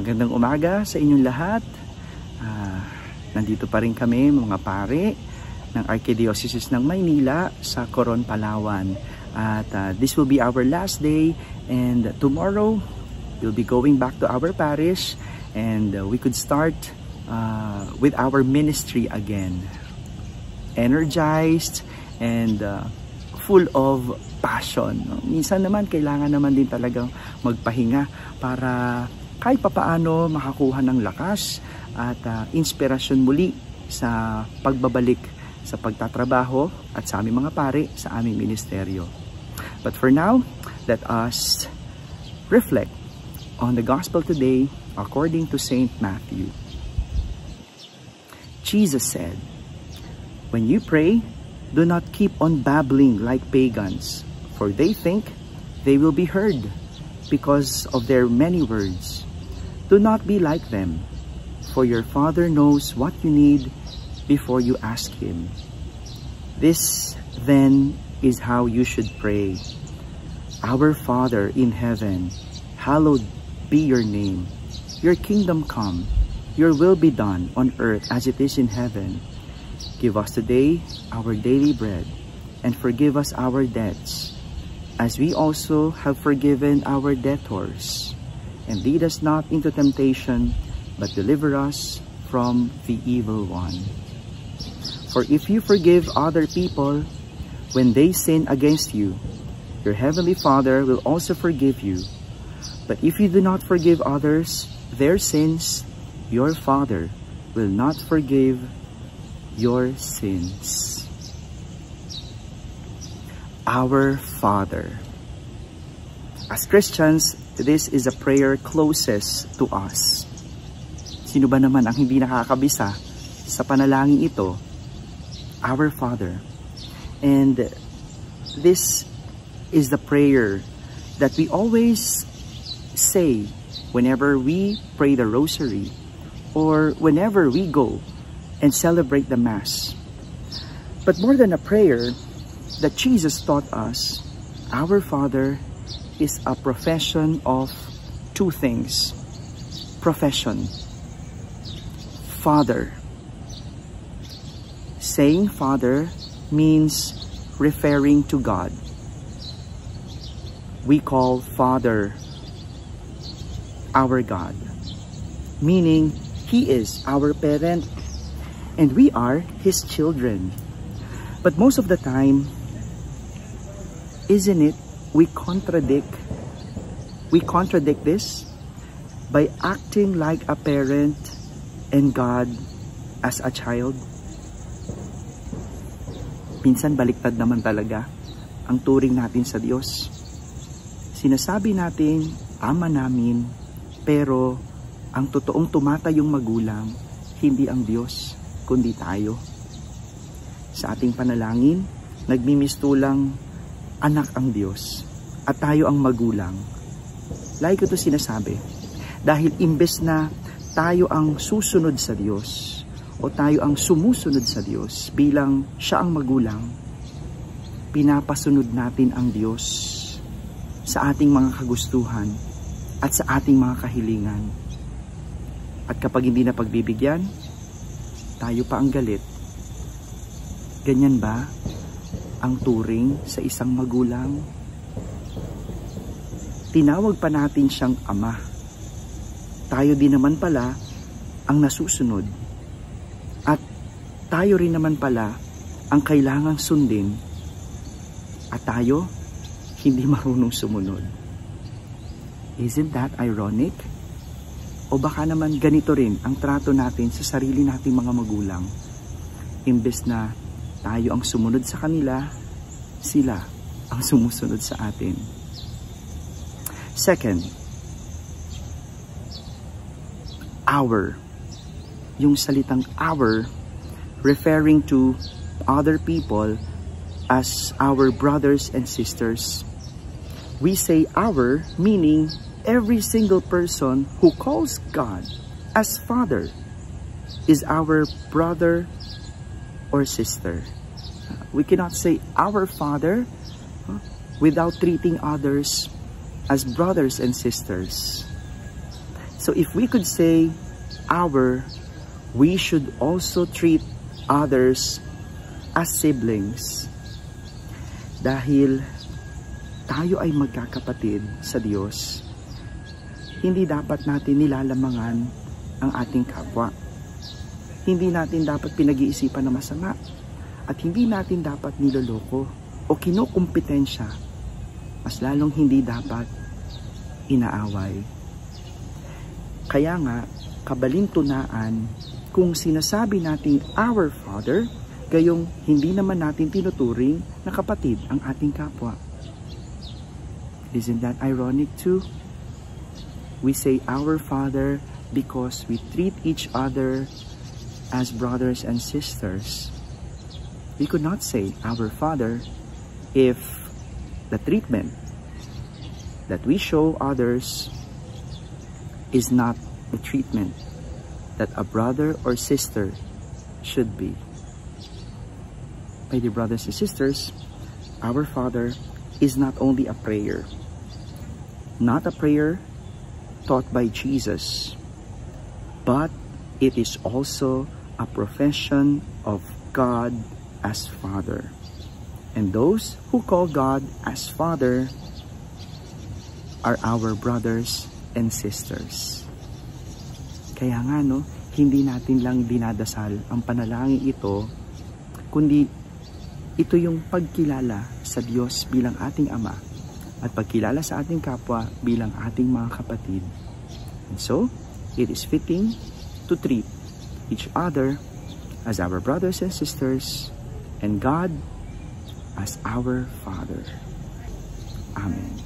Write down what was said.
Magandang umaga sa inyong lahat. Nandito pa rin kami mga pare ng Archdiocese ng Maynila sa Coron, Palawan. At this will be our last day, and tomorrow we'll be going back to our parish, and we could start with our ministry again. Energized and full of passion. Minsan naman kailangan naman din talagang magpahinga para kahit papaano makakuha ng lakas at inspirasyon muli sa pagbabalik sa pagtatrabaho at sa aming mga pare sa aming ministeryo. But for now, let us reflect on the gospel today according to Saint Matthew. Jesus said, "When you pray, do not keep on babbling like pagans, for they think they will be heard because of their many words. Do not be like them, for your Father knows what you need before you ask Him. This, then, is how you should pray. Our Father in heaven, hallowed be your name. Your kingdom come, your will be done on earth as it is in heaven. Give us today our daily bread, and forgive us our debts, as we also have forgiven our debtors. And lead us not into temptation, but deliver us from the evil one. For if you forgive other people when they sin against you, your heavenly Father will also forgive you. But if you do not forgive others their sins, your Father will not forgive your sins." Our Father. As Christians, this is a prayer closest to us. Sino ba naman ang hindi nakakabisa sa panalangin ito? Our Father. And this is the prayer that we always say whenever we pray the rosary or whenever we go and celebrate the Mass. But more than a prayer that Jesus taught us, our Father is a profession of two things. Profession. Father. Saying Father means referring to God. We call Father our God, meaning He is our parent and we are His children. But most of the time, isn't it, we contradict this by acting like a parent and God as a child? Minsan baliktad naman talaga ang turing natin sa Diyos. Sinasabi natin, Ama namin, pero ang totoong tumatayong magulang, hindi ang Diyos, kundi tayo. Sa ating panalangin, nagmimistulang anak ang Diyos at tayo ang magulang. Lagi ko ito sinasabi, dahil imbes na tayo ang susunod sa Diyos o tayo ang sumusunod sa Diyos bilang siya ang magulang, pinapasunod natin ang Diyos sa ating mga kagustuhan at sa ating mga kahilingan. At kapag hindi na pagbibigyan, tayo pa ang galit. Ganyan ba ang turing sa isang magulang? Tinawag pa natin siyang Ama. Tayo din naman pala ang nasusunod. At tayo rin naman pala ang kailangang sundin. At tayo, hindi marunong sumunod. Isn't that ironic? O baka naman ganito rin ang trato natin sa sarili nating mga magulang. Imbes na tayo ang sumunod sa kanila, sila ang sumusunod sa atin. Second, our. Yung salitang our, referring to other people as our brothers and sisters. We say our, meaning every single person who calls God as Father is our brother or sister. We cannot say our Father without treating others as brothers and sisters. So if we could say our, we should also treat others as siblings. Dahil tayo ay magkakapatid sa Diyos, hindi dapat natin nilalamangan ang ating kapwa. Hindi natin dapat pinag-iisipan na masama. At hindi natin dapat niloloko o kinukumpetensya. Mas lalong hindi dapat inaaway. Kaya nga, kabalintunaan kung sinasabi nating our Father, gayong hindi naman natin tinuturing na kapatid ang ating kapwa. Isn't that ironic too? We say our Father because we treat each other as brothers and sisters. We could not say our Father if the treatment that we show others is not the treatment that a brother or sister should be. My dear brothers and sisters, our Father is not only a prayer, not a prayer taught by Jesus, but it is also a profession of God as Father. And those who call God as Father are our brothers and sisters. Kaya nga no, hindi natin lang dinadasal ang panalangin ito, kundi ito yung pagkilala sa Diyos bilang ating Ama at pagkilala sa ating kapwa bilang ating mga kapatid. And so, it is fitting to treat each other as our brothers and sisters and God as our Father. Amen.